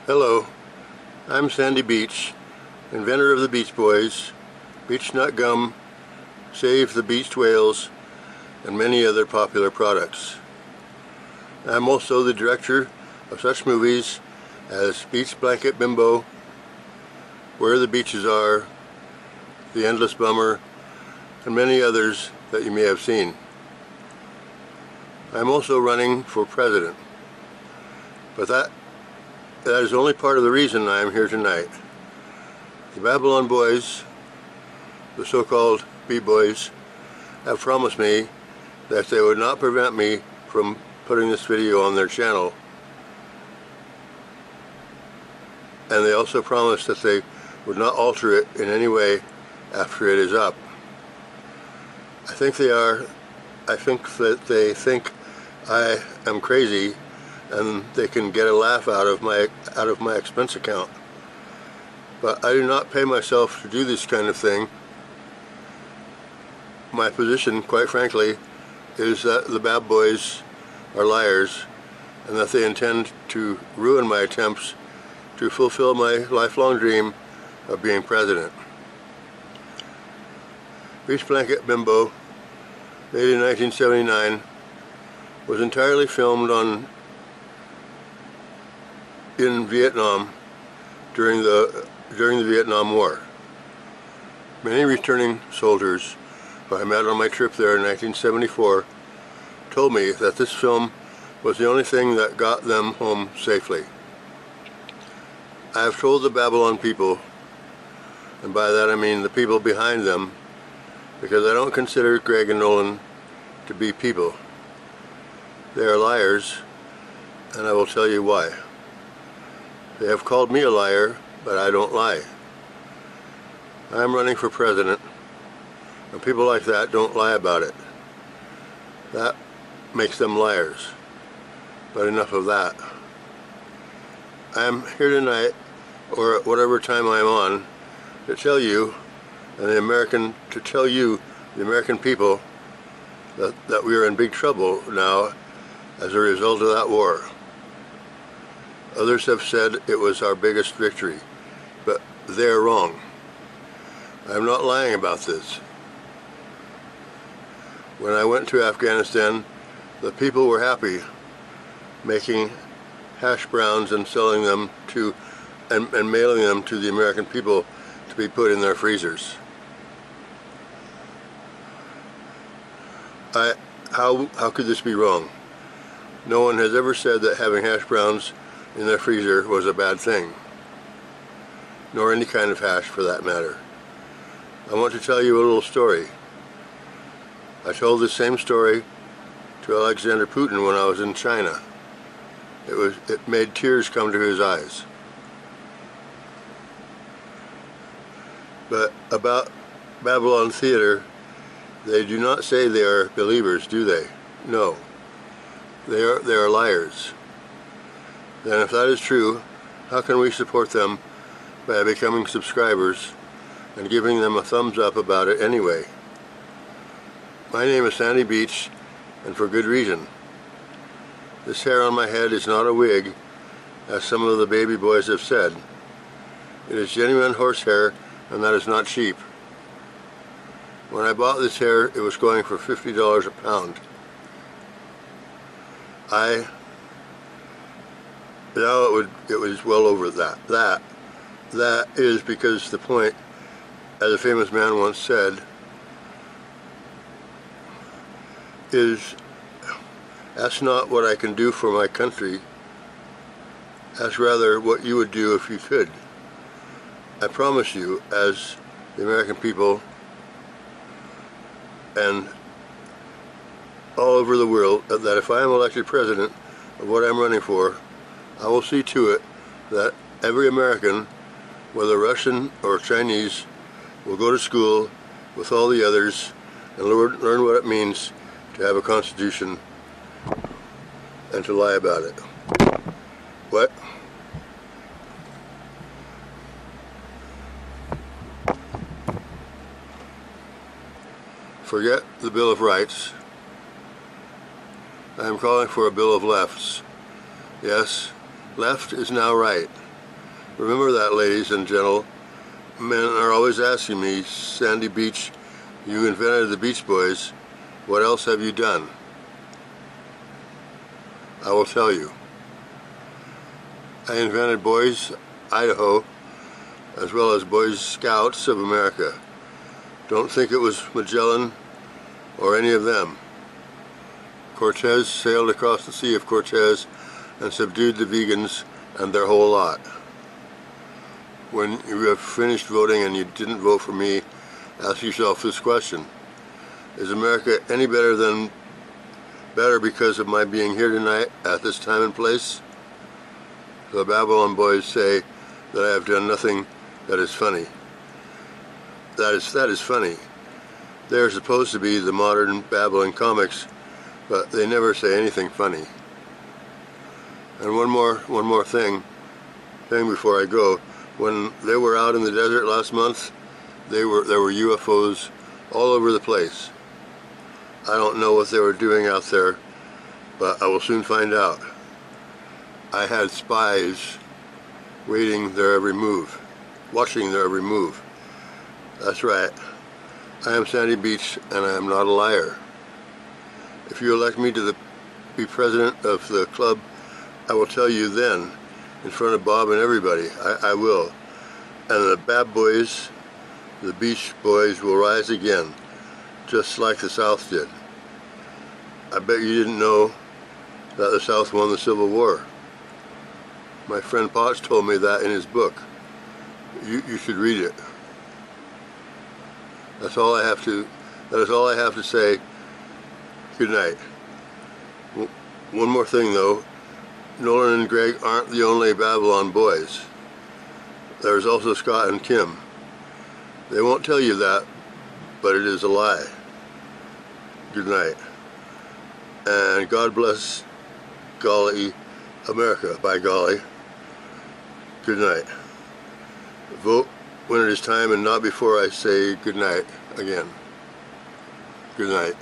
Hello, I'm Sandy Beach, inventor of the Beach Boys, Beech Nut Gum, Save the Beached Whales, and many other popular products. I'm also the director of such movies as Beach Blanket Bimbo, Where the Beaches Are, The Endless Bummer, and many others that you may have seen. I'm also running for president, but that is only part of the reason I am here tonight. The Babylon Boys, the so-called B-Boys, have promised me that they would not prevent me from putting this video on their channel. And they also promised that they would not alter it in any way after it is up. I think that they think I am crazy and they can get a laugh out of my expense account. But I do not pay myself to do this kind of thing. My position, quite frankly, is that the Bab Boys are liars and that they intend to ruin my attempts to fulfill my lifelong dream of being president. Beach Blanket Bimbo, made in 1979, was entirely filmed in Vietnam during the Vietnam War. Many returning soldiers who I met on my trip there in 1974 told me that this film was the only thing that got them home safely. I have told the Babylon people, and by that I mean the people behind them, because I don't consider Greg and Nolan to be people. They are liars, and I will tell you why. They have called me a liar, but I don't lie. I am running for president, and people like that don't lie about it. That makes them liars. But enough of that. I am here tonight, or at whatever time I am on, to tell you, the American people, that we are in big trouble now as a result of that war. Others have said it was our biggest victory, but they are wrong. I am not lying about this. When I went to Afghanistan, the people were happy making hash browns and selling them to and mailing them to the American people to be put in their freezers. How could this be wrong? No one has ever said that having hash browns in their freezer was a bad thing, nor any kind of hash for that matter. I want to tell you a little story. I told this same story to Alexander Putin when I was in China. It made tears come to his eyes. But about Babylon Theater, they do not say they are believers, do they? No. They are liars. Then if that is true, how can we support them by becoming subscribers and giving them a thumbs up about it anyway? My name is Sandy Beach, and for good reason. This hair on my head is not a wig, as some of the baby boys have said. It is genuine horsehair, and that is not cheap. When I bought this hair, it was going for $50 a pound. Now it was well over that. That is because the point, as a famous man once said, is ask not what I can do for my country, ask rather what you would do if you could. I promise you, as the American people and all over the world, that if I am elected president of what I'm running for, I will see to it that every American, whether Russian or Chinese, will go to school with all the others and learn what it means to have a constitution and to lie about it. What? Forget the Bill of Rights. I am calling for a Bill of Lefts. Yes, left is now right. Remember that, ladies and gentlemen. Men are always asking me, Sandy Beach, you invented the Beach Boys. What else have you done? I will tell you. I invented Boys Idaho, as well as Boys Scouts of America. Don't think it was Magellan or any of them. Cortez sailed across the Sea of Cortez and subdued the vegans and their whole lot. When you have finished voting and you didn't vote for me, ask yourself this question. Is America any better because of my being here tonight at this time and place? The Babylon Boys say that I have done nothing that is funny. That is funny. They are supposed to be the modern Babylon comics, but they never say anything funny. And one more thing before I go. When they were out in the desert last month, there were UFOs all over the place. I don't know what they were doing out there, but I will soon find out. I had spies waiting their every move, watching their every move. That's right. I am Sandy Beach, and I am not a liar. If you elect me to be president of the club, I will tell you then, in front of Bob and everybody, I will. And the bad boys, the Beach Boys, will rise again, just like the South did. I bet you didn't know that the South won the Civil War. My friend Potts told me that in his book. You should read it. That is all I have to say. Good night. One more thing though. Nolan and Greg aren't the only Babylon boys. There's also Scott and Kim. They won't tell you that, but it is a lie. Good night. And God bless golly America, by golly. Good night. Vote when it is time and not before I say good night again. Good night.